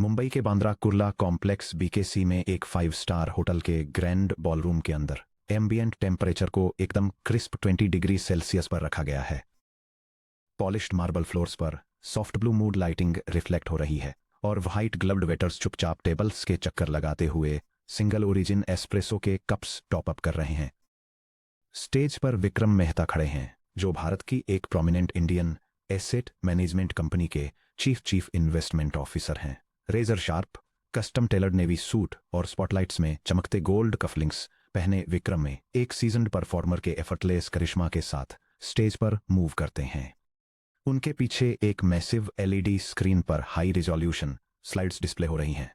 मुंबई के Bandra Kurla complex BKC में एक 5 स्टार होटल के ग्रैंड बॉलरूम के अंदर एम्बिएंट टेम्परेचर को एकदम क्रिस्प 20 डिग्री सेल्सियस पर रखा गया है। पॉलिश्ड मार्बल फ्लोर्स पर soft blue mood lighting reflect हो रही है और व्हाइट ग्लव्ड वेटर्स चुपचाप टेबल्स के चक्कर लगाते हुए सिंगल ओरिजिन एस्प्रेसो के कप्स टॉप अप कर रहे हैं। स्टेज पर विक्रम मेहता खड़े हैं, जो भारत की एक prominent Indian asset management company के चीफ इन्वेस्टमेंट ऑफिसर हैं। Razor sharp custom tailored navy suit और स्पॉटलाइट्स में चमकते गोल्ड कफलिंग्स पहने विक्रम में एक सीजन्ड परफॉर्मर के एफर्टलेस करिश्मा के साथ स्टेज पर मूव करते हैं। उनके पीछे एक मैसिव एलईडी स्क्रीन पर हाई रिजोल्यूशन स्लाइड्स डिस्प्ले हो रही हैं।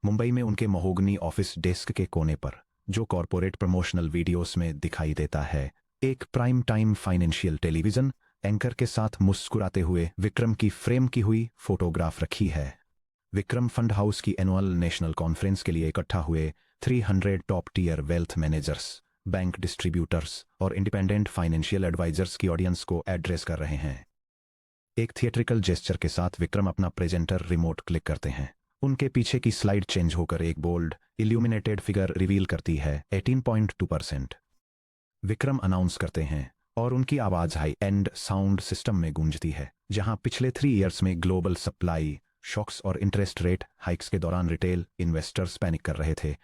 मुंबई में उनके महोगनी ऑफिस डेस्क के कोने पर, जो कॉरपोरेट प्रमोशनल वीडियोस में दिखाई देता है, एक prime time financial television anchor के साथ मुस्कुराते हुए विक्रम की फ्रेम की हुई फोटोग्राफ रखी है। विक्रम फंड हाउस की एनुअल नेशनल कॉन्फ्रेंस के लिए इकट्ठा हुए 300 top tier wealth managers, bank distributors और इंडिपेंडेंट फाइनेंशियल एडवाइजर्स की ऑडियंस को एड्रेस कर रहे हैं। एक थिएट्रिकल जेस्चर के साथ विक्रम अपना प्रेजेंटर रिमोट क्लिक करते हैं। उनके पीछे की स्लाइड चेंज होकर एक बोल्ड इल्यूमिनेटेड फिगर रिवील करती है 18.2%। विक्रम अनाउंस करते हैं और उनकी आवाज हाई एंड साउंड सिस्टम में गूंजती है, जहां पिछले 3 इयर्स में ग्लोबल सप्लाई शॉक्स और इंटरेस्ट रेट हाइक्स के दौरान रिटेल इन्वेस्टर्स पैनिक कर रहे थे।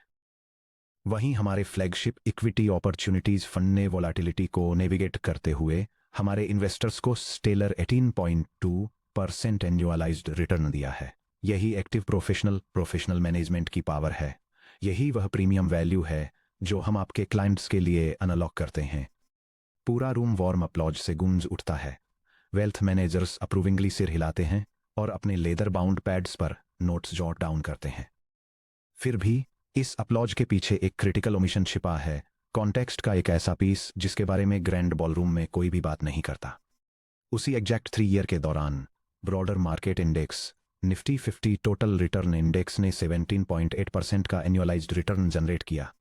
वहीं हमारे फ्लैगशिप इक्विटी अपॉर्चुनिटीज फंड ने वोलेटिलिटी को नेविगेट करते हुए हमारे इन्वेस्टर्स को स्टेलर 18.2% एन्युअलाइज्ड रिटर्न दिया है। यही एक्टिव प्रोफेशनल मैनेजमेंट की पावर है। यही वह प्रीमियम वैल्यू है जो हम आपके क्लाइंट्स के लिए अनलॉक करते हैं। पूरा रूम वार्म अपलॉज से गूंज उठता है। वेल्थ मैनेजर्स अप्रूविंगली सिर हिलाते हैं और अपने लेदर बाउंड पैड्स पर नोट्स जॉट डाउन करते हैं। फिर भी इस अपलॉज के पीछे एक क्रिटिकल ओमिशन छिपा है, कॉन्टेक्स्ट का एक ऐसा पीस जिसके बारे में ग्रैंड बॉलरूम में कोई भी बात नहीं करता। उसी एग्जैक्ट 3 ईयर के दौरान broader market index Nifty 50 total return index ने 17.8% का एनुअलाइज्ड रिटर्न जनरेट किया।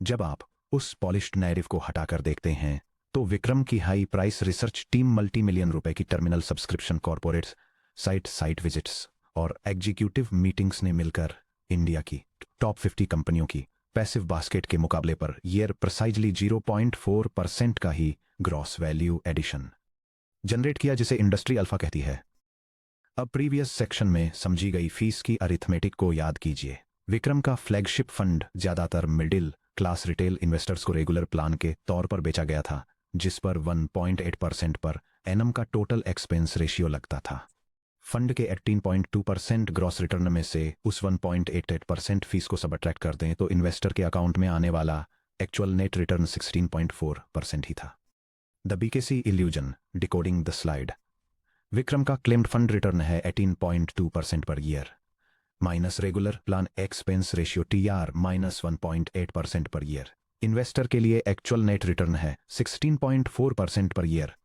जब आप उस पॉलिश्ड नैरेटिव को हटाकर देखते हैं तो विक्रम की high price research team multi million रुपए की terminal subscription, corporate site visits और एग्जीक्यूटिव मीटिंग्स ने मिलकर इंडिया की टॉप 50 कंपनियों की पैसिव बास्केट के मुकाबले पर ईयर प्रिसाइजली 0.4% का ही ग्रॉस वैल्यू एडिशन जनरेट किया, जिसे इंडस्ट्री अल्फा कहती है। अब प्रीवियस सेक्शन में समझी गई फीस की अरिथमेटिक को याद कीजिए। विक्रम का फ्लैगशिप फंड ज्यादातर मिडिल क्लास रिटेल इन्वेस्टर्स को रेगुलर प्लान के तौर पर बेचा गया था, जिस पर 1.8% पर एनम का टोटल एक्सपेंस रेशियो लगता था। फंड के 18.2% ग्रॉस रिटर्न में से उस 1.88% फीस को सबट्रैक्ट कर दें तो इन्वेस्टर के अकाउंट में आने वाला एक्चुअल नेट रिटर्न 16.4% ही था। The BKC illusion, decoding the slide. Vikram का क्लेम्ड फंड रिटर्न है 18.2% per year, minus regular plan expense ratio TR minus 1.8% per year. Investor के लिए एक्चुअल नेट रिटर्न है 16.4% per year.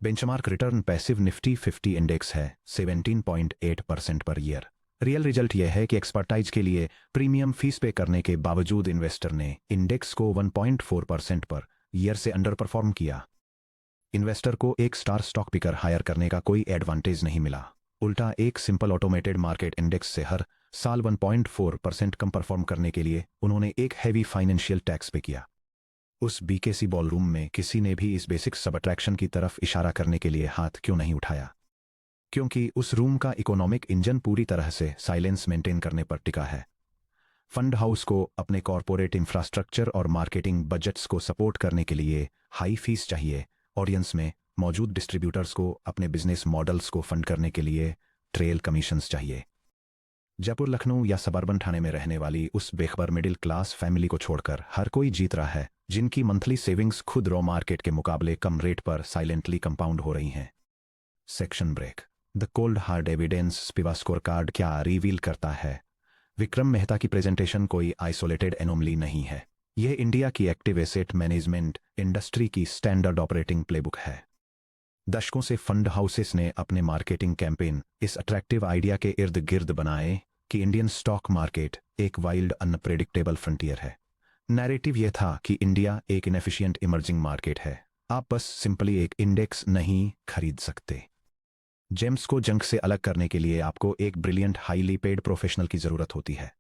Benchmark return passive Nifty 50 index है 17.8% per year. Real result यह है कि expertise के लिए प्रीमियम फीस पे करने के बावजूद इन्वेस्टर ने इंडेक्स को 1.4% पर ईयर से अंडर परफॉर्म किया। इन्वेस्टर को एक स्टार स्टॉक पिकर हायर करने का कोई एडवांटेज नहीं मिला, उल्टा एक सिंपल ऑटोमेटेड मार्केट इंडेक्स से हर साल 1.4% कम परफॉर्म करने के लिए उन्होंने एक हैवी फाइनेंशियल टैक्स पे किया। उस बीकेसी बॉलरूम में किसी ने भी इस बेसिक सबट्रैक्शन की तरफ इशारा करने के लिए हाथ क्यों नहीं उठाया? क्योंकि उस रूम का इकोनॉमिक इंजन पूरी तरह से साइलेंस मेंटेन करने पर टिका है। फंड हाउस को अपने कॉरपोरेट इंफ्रास्ट्रक्चर और मार्केटिंग बजट्स को सपोर्ट करने के लिए हाई फीस चाहिए। ऑडियंस में मौजूद डिस्ट्रीब्यूटर्स को अपने बिजनेस मॉडल्स को फंड करने के लिए ट्रेल कमीशंस चाहिए। जयपुर, लखनऊ या सबर्बन ठाणे में रहने वाली उस बेखबर मिडिल क्लास फैमिली को छोड़कर हर कोई जीत रहा है, जिनकी मंथली सेविंग्स खुद रॉ मार्केट के मुकाबले कम रेट पर साइलेंटली कंपाउंड हो रही हैं। Section break. The cold hard evidence SPIVA score card क्या रिवील करता है? विक्रम मेहता की प्रेजेंटेशन कोई आइसोलेटेड एनोमली नहीं है। यह इंडिया की एक्टिव एसेट मैनेजमेंट इंडस्ट्री की स्टैंडर्ड ऑपरेटिंग प्लेबुक है। दशकों से फंड हाउसेस ने अपने मार्केटिंग कैंपेन इस अट्रैक्टिव आइडिया के इर्द गिर्द बनाए कि इंडियन स्टॉक मार्केट एक वाइल्ड अनप्रेडिक्टेबल फ्रंटियर है। नैरेटिव यह था कि इंडिया एक इनएफिशिएंट इमर्जिंग मार्केट है, आप बस सिंपली एक इंडेक्स नहीं खरीद सकते। जेम्स को जंक से अलग करने के लिए आपको एक ब्रिलियंट हाईली पेड प्रोफेशनल की जरूरत होती है।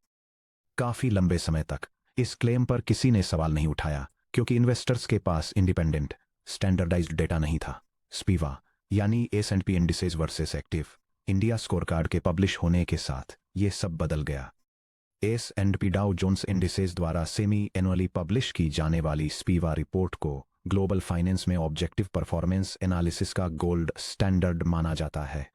काफी लंबे समय तक इस क्लेम पर किसी ने सवाल नहीं उठाया क्योंकि इन्वेस्टर्स के पास इंडिपेंडेंट स्टैंडर्डाइज्ड डेटा नहीं था। स्पीवा यानी S&P indices versus active India scorecard के पब्लिश होने के साथ ये सब बदल गया। S&P डाउ जोन्स इंडिसेज द्वारा सेमी एनुअली पब्लिश की जाने वाली स्पीवा रिपोर्ट को ग्लोबल फाइनेंस में ऑब्जेक्टिव परफॉर्मेंस एनालिसिस का गोल्ड स्टैंडर्ड माना जाता है।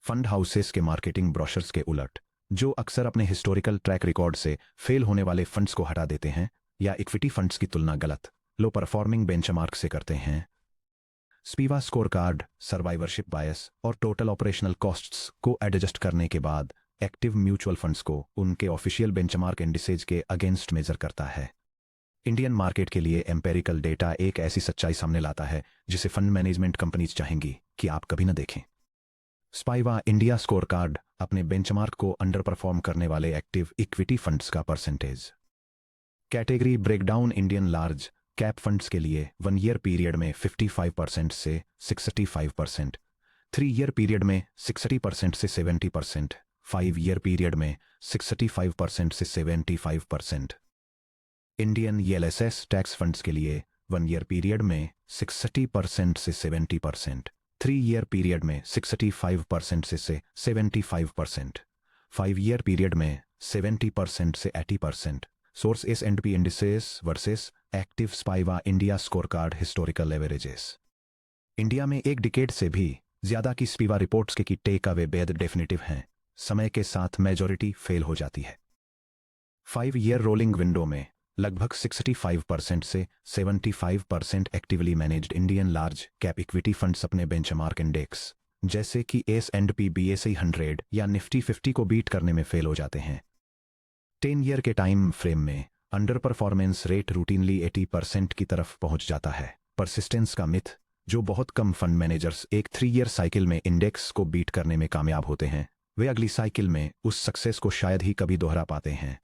फंड हाउसेस के मार्केटिंग ब्रोशर्स के उलट, जो अक्सर अपने हिस्टोरिकल ट्रैक रिकॉर्ड से फेल होने वाले फंड्स को हटा देते हैं या इक्विटी फंड्स की तुलना गलत लो परफॉर्मिंग बेंचमार्क से करते हैं, स्पीवा स्कोरकार्ड सर्वाइवरशिप बायस और टोटल ऑपरेशनल कॉस्ट्स को एडजस्ट करने के बाद एक्टिव म्यूचुअल फंड्स को उनके ऑफिशियल बेंचमार्क इंडिसेज के अगेंस्ट मेजर करता है। इंडियन मार्केट के लिए एम्पेरिकल डेटा एक ऐसी सच्चाई सामने लाता है जिसे फंड मैनेजमेंट कंपनीज चाहेंगी कि आप कभी न देखें। स्पाइवा इंडिया स्कोरकार्ड अपने बेंचमार्क को अंडर परफॉर्म करने वाले एक्टिव इक्विटी फंड्स का percentage category breakdown Indian large cap funds के लिए 1 ईयर पीरियड में 55% से 65%, 3 ईयर पीरियड में 60% से 70%, 5 ईयर पीरियड में 65% से 75%। इंडियन ELSS टैक्स फंड्स के लिए 1 ईयर पीरियड में 60% से 70%, 3 ईयर पीरियड में 65% से 75%, 5 ईयर पीरियड में 70% से 80%। Source S&P indices versus active SPIVA India scorecard historical averages. India में एक डिकेड से भी ज्यादा की स्पीवा रिपोर्ट्स के की टेक अवे बेद डेफिनेटिव हैं, समय के साथ मेजॉरिटी फेल हो जाती है। 5 ईयर रोलिंग विंडो में लगभग 65% से 75% actively managed Indian large cap equity funds अपने बेंचमार्क इंडेक्स जैसे कि S&P BSE 100 या निफ्टी 50 को बीट करने में फेल हो जाते हैं। 10 ईयर के टाइम फ्रेम में अंडर परफॉर्मेंस रेट रूटीनली 80% की तरफ पहुंच जाता है। परसिस्टेंस का मिथ, जो बहुत कम फंड मैनेजर्स एक 3 ईयर साइकिल में इंडेक्स को बीट करने में कामयाब होते हैं, वे अगली साइकिल में उस सक्सेस को शायद ही कभी दोहरा पाते हैं।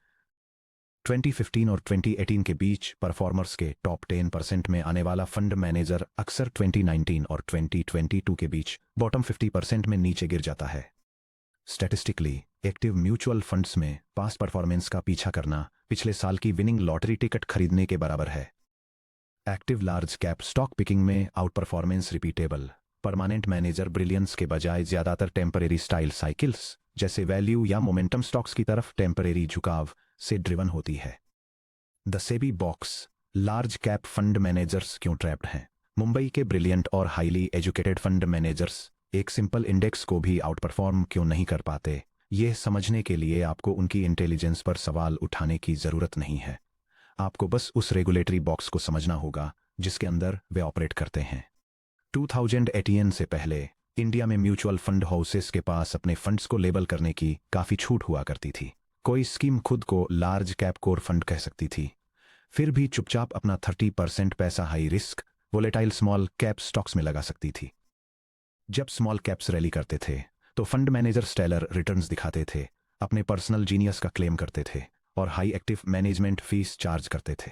2015 और 2018 के बीच परफॉर्मर्स के टॉप 10% में आने वाला फंड मैनेजर अक्सर 2019 और 2022 के बीच बॉटम 50% में नीचे गिर जाता है। स्टैटिस्टिकली एक्टिव म्यूचुअल फंड्स में पास्ट परफॉर्मेंस का पीछा करना पिछले साल की विनिंग लॉटरी टिकट खरीदने के बराबर है। Active large cap stock picking में out performance repeatable permanent manager brilliance के बजाय ज्यादातर टेम्परेरी स्टाइल साइकिल्स जैसे वैल्यू या मोमेंटम स्टॉक्स की तरफ टेम्परेरी झुकाव से ड्रिवन होती है। The SEBI box large cap fund managers क्यों ट्रैप्ड हैं? मुंबई के ब्रिलियंट और हाईली एजुकेटेड फंड मैनेजर्स एक सिंपल इंडेक्स को भी आउट परफॉर्म क्यों नहीं कर पाते? यह समझने के लिए आपको उनकी इंटेलिजेंस पर सवाल उठाने की जरूरत नहीं है। आपको बस उस रेगुलेटरी बॉक्स को समझना होगा जिसके अंदर वे ऑपरेट करते हैं। 2018 से पहले इंडिया में म्यूचुअल फंड हाउसेस के पास अपने फंड्स को लेबल करने की काफी छूट हुआ करती थी। कोई स्कीम खुद को लार्ज कैप कोर फंड कह सकती थी, फिर भी चुपचाप अपना 30% पैसा high risk volatile small cap stocks में लगा सकती थी। जब स्मॉल कैप्स रैली करते थे तो फंड मैनेजर स्टेलर रिटर्न्स दिखाते थे, अपने पर्सनल जीनियस का क्लेम करते थे और high active management fees charge करते थे।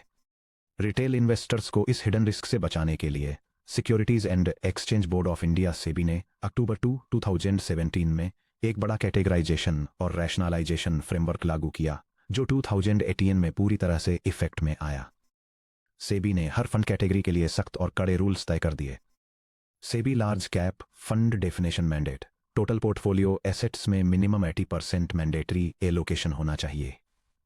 रिटेल इन्वेस्टर्स को इस हिडन रिस्क से बचाने के लिए securities and exchange board of India SEBI ने अक्टूबर 2017 में एक बड़ा कैटेगराइजेशन और रैशनलाइजेशन फ्रेमवर्क लागू किया जो 2018 में पूरी तरह से इफेक्ट में आया। सेबी ने हर फंड कैटेगरी के लिए सख्त और कड़े रूल्स तय कर दिए। SEBI large cap fund definition mandate total portfolio assets में मिनिमम 80% मैंडेटरी एलोकेशन होना चाहिए।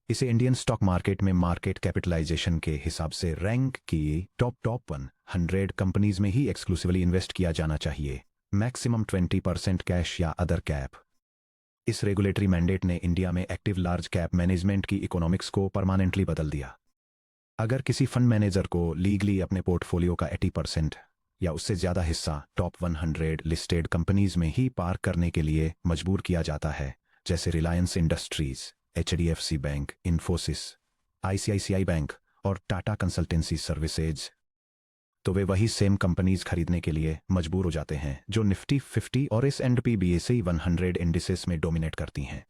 इसे इंडियन स्टॉक मार्केट में मार्केट कैपिटलाइजेशन के हिसाब से रैंक की टॉप 100 कंपनीज में ही एक्सक्लूसिवली इन्वेस्ट किया जाना चाहिए। मैक्सिमम 20% कैश या अदर कैप। इस रेगुलेटरी मैंडेट ने इंडिया में एक्टिव लार्ज कैप मैनेजमेंट की इकोनॉमिक्स को परमानेंटली बदल दिया। अगर किसी फंड मैनेजर को लीगली अपने पोर्टफोलियो का 80% या उससे ज्यादा हिस्सा टॉप 100 लिस्टेड कंपनीज में ही पार्क करने के लिए मजबूर किया जाता है, जैसे Reliance industries, HDFC bank, Infosys, ICICI bank और टाटा कंसल्टेंसी सर्विसेज, तो वे वही सेम कंपनीज खरीदने के लिए मजबूर हो जाते हैं जो निफ्टी 50 और S&P BSE 100 इंडिसेस में डोमिनेट करती हैं।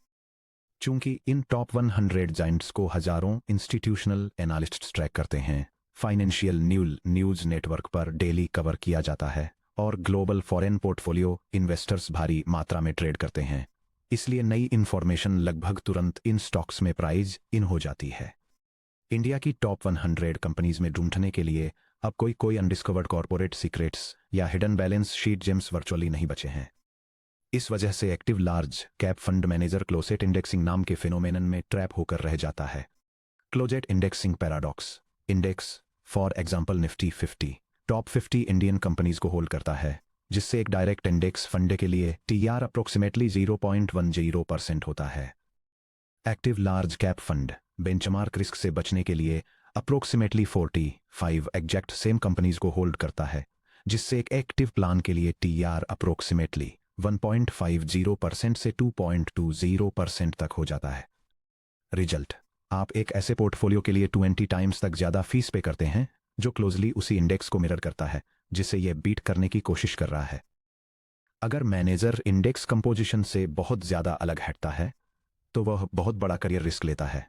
चूंकि इन टॉप 100 जाइंट्स को हजारों इंस्टीट्यूशनल एनालिस्ट्स ट्रैक करते हैं, फाइनेंशियल न्यूज नेटवर्क पर डेली कवर किया जाता है और ग्लोबल फॉरेन पोर्टफोलियो इन्वेस्टर्स भारी मात्रा में ट्रेड करते हैं, इसलिए नई इन्फॉर्मेशन लगभग तुरंत इन स्टॉक्स में प्राइस इन हो जाती है। इंडिया की टॉप 100 कंपनीज में ढूंढने के लिए अब कोई अनडिस्कवर्ड कॉर्पोरेट सीक्रेट्स या hidden balance sheet James virtually नहीं बचे हैं। इस वजह से active large cap fund manager closet indexing नाम के फिनोमेनन में ट्रैप होकर रह जाता है। Closet indexing paradox index for example Nifty 50 top 50 Indian companies को होल्ड करता है, जिससे एक डायरेक्ट इंडेक्स फंड के लिए टीआर अप्रोक्सीमेटली 0.10% होता है। Active large cap fund benchmark risk से बचने के लिए अप्रोक्सीमेटली 45 एग्जैक्ट सेम कंपनीज को होल्ड करता है, जिससे एक एक्टिव प्लान के लिए टीआर अप्रोक्सीमेटली 1.50% से 2.20% तक हो जाता है। रिजल्ट, आप एक ऐसे पोर्टफोलियो के लिए 20 टाइम्स तक ज्यादा फीस पे करते हैं जो क्लोजली उसी इंडेक्स को मिरर करता है जिसे यह बीट करने की कोशिश कर रहा है। अगर मैनेजर इंडेक्स कंपोजिशन से बहुत ज्यादा अलग हटता है तो वह बहुत बड़ा करियर रिस्क लेता है।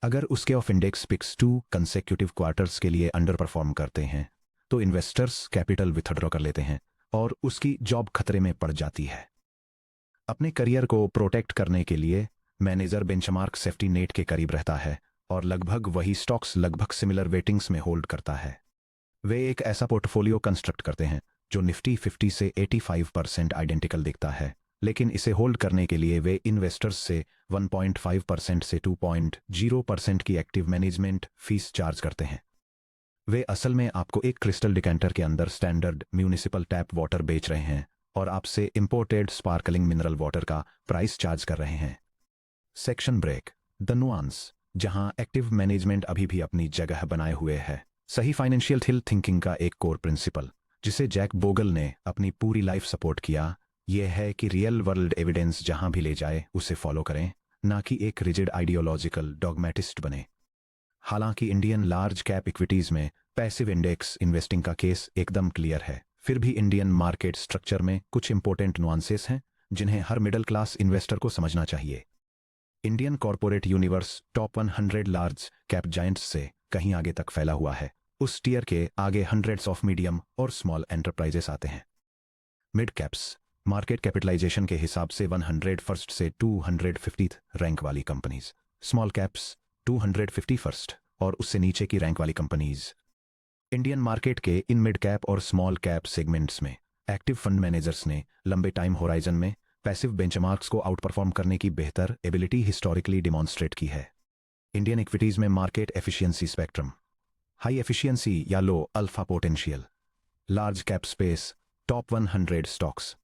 अगर उसके of index picks 2 consecutive quarters के लिए अंडर परफॉर्म करते हैं तो इन्वेस्टर्स कैपिटल विथड्रॉ कर लेते हैं और उसकी जॉब खतरे में पड़ जाती है। अपने करियर को प्रोटेक्ट करने के लिए मैनेजर बेंचमार्क सेफ्टी नेट के करीब रहता है और लगभग वही स्टॉक्स लगभग सिमिलर वेटिंग्स में होल्ड करता है। वे एक ऐसा पोर्टफोलियो कंस्ट्रक्ट करते हैं जो निफ्टी 50 से 85% आइडेंटिकल दिखता है, लेकिन इसे होल्ड करने के लिए वे इन्वेस्टर्स से 1.5% से 2.0% की एक्टिव मैनेजमेंट फीस चार्ज करते हैं। वे असल में आपको एक क्रिस्टल डिकेंटर के अंदर स्टैंडर्ड म्यूनिसिपल टैप वाटर बेच रहे हैं और आपसे इंपोर्टेड स्पार्कलिंग मिनरल वाटर का प्राइस चार्ज कर रहे हैं। सेक्शन ब्रेक, द नुआंस, जहां एक्टिव मैनेजमेंट अभी भी अपनी जगह बनाए हुए है। सही फाइनेंशियल हिल थिंकिंग का एक कोर प्रिंसिपल जिसे जैक बोगल ने अपनी पूरी लाइफ सपोर्ट किया, यह है कि रियल वर्ल्ड एविडेंस जहां भी ले जाए उसे फॉलो करें, ना कि एक रिजिड आइडियोलॉजिकल डॉगमेटिस्ट बने। हालांकि इंडियन लार्ज कैप इक्विटीज में पैसिव इंडेक्स इन्वेस्टिंग का केस एकदम क्लियर है, फिर भी इंडियन मार्केट स्ट्रक्चर में कुछ इंपॉर्टेंट नुआंसेस हैं जिन्हें हर मिडिल क्लास इन्वेस्टर को समझना चाहिए। Indian corporate universe top 100 large cap giants से कहीं आगे तक फैला हुआ है। उस टियर के आगे हंड्रेड्स ऑफ मीडियम और स्मॉल एंटरप्राइजेस आते हैं। मिड कैप्स मार्केट कैपिटलाइजेशन के हिसाब से 101st से 250th रैंक वाली कंपनीज। स्मॉल कैप्स 251st और उससे नीचे की रैंक वाली कंपनीज। इंडियन मार्केट के इन मिड कैप और स्मॉल कैप सेगमेंट्स में एक्टिव फंड मैनेजर्स ने लंबे टाइम होराइजन में पैसिव बेंचमार्क्स को आउट परफॉर्म करने की बेहतर एबिलिटी हिस्टोरिकली डिमॉन्स्ट्रेट की है। इंडियन इक्विटीज में market efficiency spectrum, high efficiency या low alpha potential, large cap space, top 100 stocks,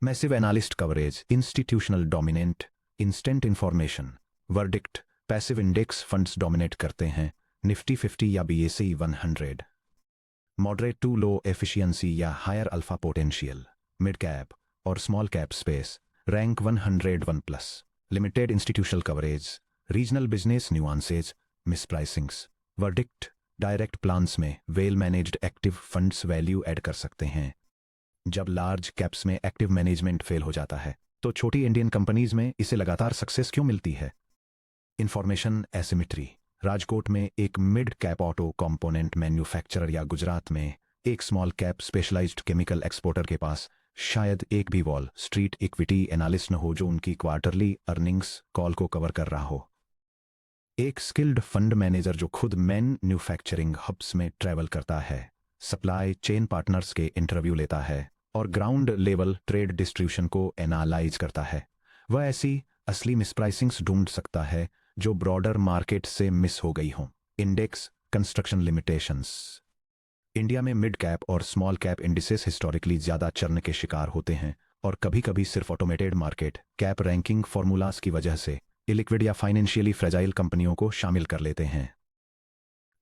massive analyst coverage, institutional dominant, instant information, verdict, passive index funds dominate करते हैं निफ्टी 50 या BSE 100। Moderate to low efficiency या higher alpha potential, mid cap और small cap space, rank 101+, limited institutional coverage, regional business nuances, mispricings, verdict, direct plans में well managed active funds value add कर सकते हैं। जब लार्ज कैप्स में active management fail हो जाता है तो छोटी इंडियन कंपनीज में इसे लगातार सक्सेस क्यों मिलती है? इंफॉर्मेशन एसिमेट्री, राजकोट में एक mid cap auto component manufacturer या गुजरात में एक small cap specialised chemical exporter के पास शायद एक भी वॉल स्ट्रीट इक्विटी एनालिस्ट न हो जो उनकी क्वार्टरली अर्निंग्स कॉल को कवर कर रहा हो। एक स्किल्ड फंड मैनेजर जो खुद मैन्युफैक्चरिंग हब्स में ट्रैवल करता है, सप्लाई चेन पार्टनर्स के इंटरव्यू लेता है और ग्राउंड लेवल ट्रेड डिस्ट्रीब्यूशन को एनालाइज करता है, वह ऐसी असली मिसप्राइसिंग्स ढूंढ सकता है जो ब्रॉडर मार्केट से मिस हो गई हों। इंडेक्स कंस्ट्रक्शन लिमिटेशंस, इंडिया में मिड कैप और स्मॉल कैप इंडिसेस हिस्टोरिकली ज्यादा चर्न के शिकार होते हैं और कभी कभी सिर्फ automated market cap ranking formulas की वजह से इलिक्विड या फाइनेंशियली फ्रेजाइल कंपनियों को शामिल कर लेते हैं।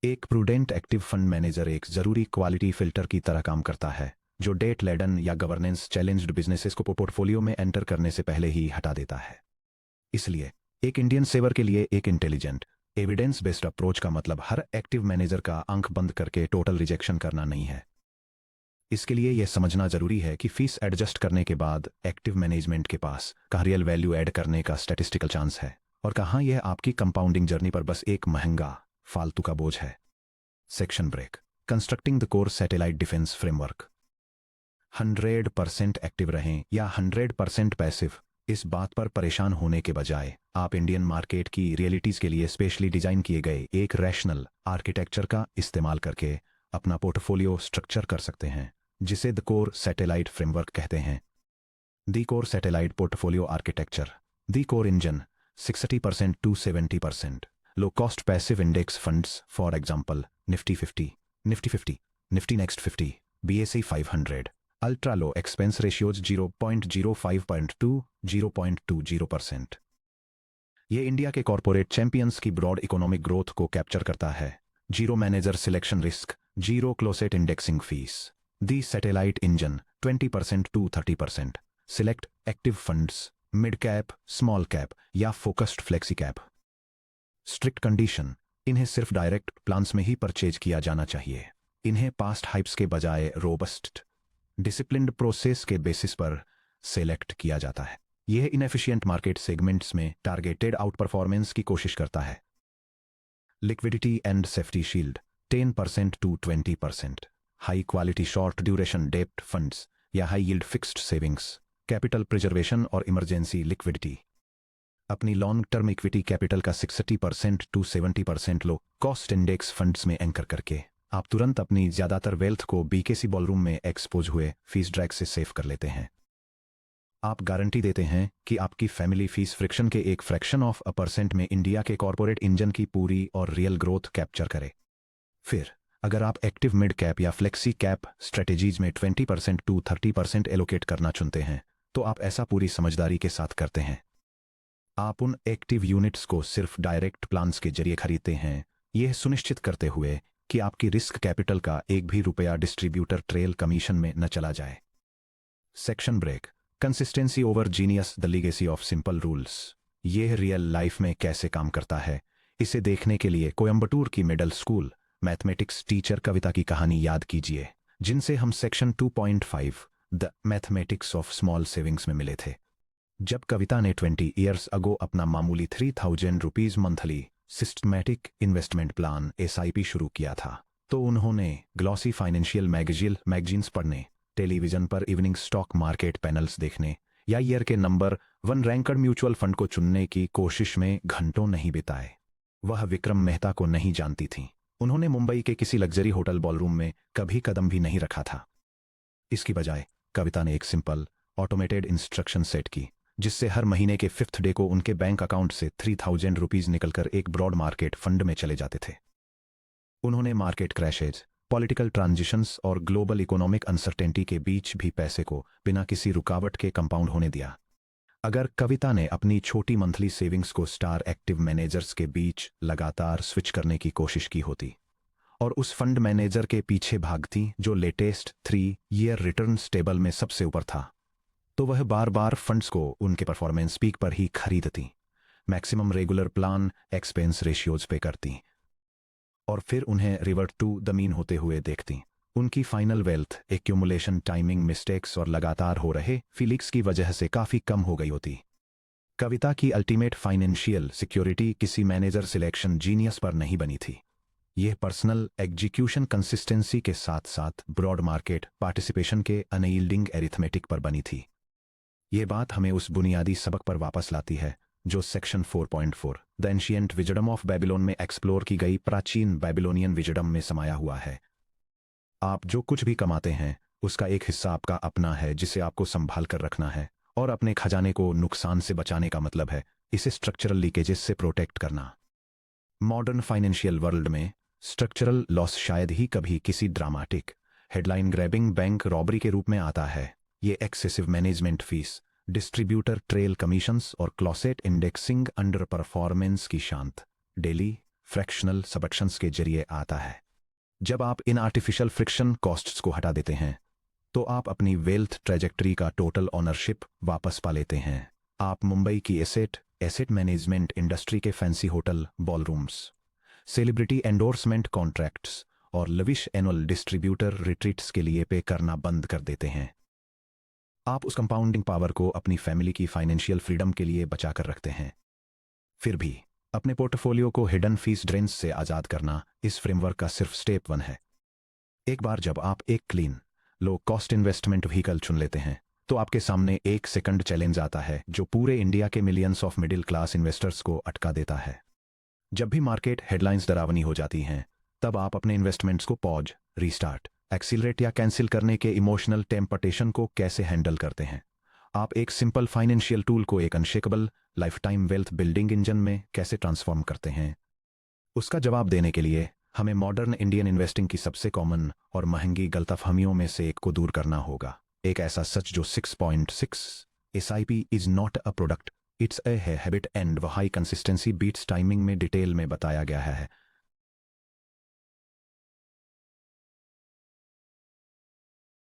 एक प्रूडेंट एक्टिव फंड मैनेजर एक जरूरी क्वालिटी फिल्टर की तरह काम करता है जो डेट लेडन या गवर्नेंस चैलेंज्ड बिजनेसेस को पोर्टफोलियो में एंटर करने से पहले ही हटा देता है। इसलिए एक इंडियन सेवर के लिए एक इंटेलिजेंट एविडेंस बेस्ड अप्रोच का मतलब हर एक्टिव मैनेजर का आंख बंद करके टोटल रिजेक्शन करना नहीं है। इसके लिए यह समझना जरूरी है कि फीस एडजस्ट करने के बाद एक्टिव मैनेजमेंट के पास कहाँ रियल वैल्यू ऐड करने का स्टैटिस्टिकल चांस है और कहाँ यह आपकी कंपाउंडिंग जर्नी पर बस एक महंगा फालतू का बोझ है। Section break, constructing the core satellite defence framework. 100% active रहें या 100% पैसिव, इस बात पर परेशान होने के बजाय आप इंडियन मार्केट की रियलिटीज के लिए स्पेशली डिजाइन किए गए एक रैशनल आर्किटेक्चर का इस्तेमाल करके अपना पोर्टफोलियो स्ट्रक्चर कर सकते हैं, जिसे द कोर सैटेलाइट फ्रेमवर्क कहते हैं। The core satellite portfolio architecture. The core engine 60% to 70%. Low cost passive index funds, for example, Nifty 50, Nifty 50, Nifty Next 50, BSE 500. Ultra low expense ratios 0.05% to 0.20%. ये India के corporate champions की broad economic growth को capture करता है। Zero manager selection risk, zero closet indexing fees. The satellite engine 20% to 30%. Select active funds, mid cap, small cap या focused flexi cap. Strict condition, इन्हें सिर्फ direct plans में ही purchase किया जाना चाहिए। इन्हें पास्ट हाइप्स के बजाय रोबस्ट डिसिप्लिन्ड प्रोसेस के बेसिस पर सेलेक्ट किया जाता है। यह इनएफिशिएंट मार्केट सेगमेंट्स में टारगेटेड आउट परफॉर्मेंस की कोशिश करता है। Liquidity and safety shield 10% to 20%. High quality short duration डेप्ट फंड्स या high yield fixed savings, capital preservation और इमरजेंसी लिक्विडिटी। अपनी लॉन्ग टर्म इक्विटी कैपिटल का 60% to 70% low cost index funds में एंकर करके आप तुरंत अपनी ज्यादातर वेल्थ को बीकेसी बॉलरूम में एक्सपोज हुए फीस ड्रैग से सेव कर लेते हैं। आप गारंटी देते हैं कि आपकी फैमिली फीस फ्रिक्शन के एक फ्रैक्शन ऑफ अ % में इंडिया के कॉर्पोरेट इंजन की पूरी और रियल ग्रोथ कैप्चर करे। फिर अगर आप एक्टिव मिड कैप या फ्लेक्सी कैप स्ट्रेटेजीज में 20% to 30% एलोकेट करना चुनते हैं, तो आप ऐसा पूरी समझदारी के साथ करते हैं। आप उन एक्टिव यूनिट्स को सिर्फ डायरेक्ट प्लान्स के जरिए खरीदते हैं, यह सुनिश्चित करते हुए कि आपकी रिस्क कैपिटल का एक भी रुपया डिस्ट्रीब्यूटर ट्रेल कमीशन में न चला जाए। Section break. Consistency over genius, the legacy of simple rules. यह रियल लाइफ में कैसे काम करता है, इसे देखने के लिए कोयम्बटूर की मिडिल स्कूल मैथमेटिक्स टीचर कविता की कहानी याद कीजिए, जिनसे हम section 2.5 the mathematics of small savings में मिले थे। जब कविता ने 20 ईयर्स अगो अपना मामूली 3000 rupees monthly systematic investment plan SIP शुरू किया था, तो उन्होंने ग्लॉसी फाइनेंशियल मैगजीन्स पढ़ने, टेलीविजन पर इवनिंग स्टॉक मार्केट पैनल्स देखने या ईयर के नंबर 1 रैंकड म्यूचुअल फंड को चुनने की कोशिश में घंटों नहीं बिताए। वह विक्रम मेहता को नहीं जानती थीं। उन्होंने मुंबई के किसी लग्जरी होटल बॉलरूम में कभी कदम भी नहीं रखा था। इसकी बजाय कविता ने एक सिंपल ऑटोमेटेड इंस्ट्रक्शन सेट की, जिससे हर महीने के 5th डे को उनके बैंक अकाउंट से 3000 रुपीज निकलकर एक ब्रॉड मार्केट फंड में चले जाते थे। उन्होंने मार्केट क्रैशेज, पॉलिटिकल ट्रांजिशंस और ग्लोबल इकोनॉमिक अनसर्टेनिटी के बीच भी पैसे को बिना किसी रुकावट के कंपाउंड होने दिया। अगर कविता ने अपनी छोटी मंथली सेविंग्स को स्टार एक्टिव मैनेजर्स के बीच लगातार स्विच करने की कोशिश की होती और उस फंड मैनेजर के पीछे भागती जो लेटेस्ट 3 ईयर रिटर्न्स टेबल में सबसे ऊपर था, तो वह बार बार फंड्स को उनके परफॉर्मेंस पीक पर ही खरीदती, maximum regular plan expense ratios पे करती और फिर उन्हें रिवर्ट टू द मीन होते हुए देखती। उनकी final wealth accumulation timing mistakes और लगातार हो रहे फीलिक्स की वजह से काफी कम हो गई होती। कविता की अल्टीमेट फाइनेंशियल सिक्योरिटी किसी मैनेजर सिलेक्शन जीनियस पर नहीं बनी थी, यह पर्सनल एग्जीक्यूशन कंसिस्टेंसी के साथ साथ ब्रॉड मार्केट पार्टिसिपेशन के अनयील्डिंग एरिथमेटिक पर बनी थी। यह बात हमें उस बुनियादी सबक पर वापस लाती है जो section 4.4 the ancient wisdom of Babylon में एक्सप्लोर की गई प्राचीन बेबीलोनियन विजडम में समाया हुआ है। आप जो कुछ भी कमाते हैं उसका एक हिस्सा आपका अपना है, जिसे आपको संभाल कर रखना है, और अपने खजाने को नुकसान से बचाने का मतलब है इसे स्ट्रक्चरल लीकेजेस से प्रोटेक्ट करना। मॉडर्न फाइनेंशियल वर्ल्ड में स्ट्रक्चरल लॉस शायद ही कभी किसी dramatic headline grabbing bank robbery के रूप में आता है। ये excessive management fees, distributor trail commissions और क्लोसेट इंडेक्सिंग अंडर परफॉर्मेंस की शांत डेली फ्रैक्शनल सबक्शंस के जरिए आता है। जब आप इन आर्टिफिशियल फ्रिक्शन कॉस्ट्स को हटा देते हैं, तो आप अपनी वेल्थ ट्रेजेक्टरी का टोटल ऑनरशिप वापस पा लेते हैं। आप मुंबई की एसेट मैनेजमेंट इंडस्ट्री के fancy hotel ballrooms, celebrity endorsement contracts और लविश एनुअल डिस्ट्रीब्यूटर रिट्रीट्स के लिए पे करना बंद कर देते हैं। आप उस कंपाउंडिंग पावर को अपनी फैमिली की फाइनेंशियल फ्रीडम के लिए बचा कर रखते हैं। फिर भी अपने पोर्टफोलियो को हिडन फीस ड्रेन्स से आजाद करना इस फ्रेमवर्क का सिर्फ स्टेप 1 है। एक बार जब आप एक clean low cost investment vehicle चुन लेते हैं तो आपके सामने एक सेकंड चैलेंज आता है जो पूरे इंडिया के millions of middle class investors को अटका देता है। जब भी मार्केट हेडलाइंस डरावनी हो जाती हैं तब आप अपने इन्वेस्टमेंट्स को पॉज, रीस्टार्ट, एक्सीलरेट या कैंसिल करने के इमोशनल टेम्पटेशन को कैसे हैंडल करते हैं? आप एक सिंपल फाइनेंशियल टूल को एक unshakeable life time wealth building engine में कैसे ट्रांसफॉर्म करते हैं? उसका जवाब देने के लिए हमें मॉडर्न इंडियन इन्वेस्टिंग की सबसे कॉमन और महंगी गलतफहमियों में से एक को दूर करना होगा। एक ऐसा सच जो 6.6 SIP is not a product, it's a habit and व हाई कंसिस्टेंसी बीट्स टाइमिंग में डिटेल में बताया गया है।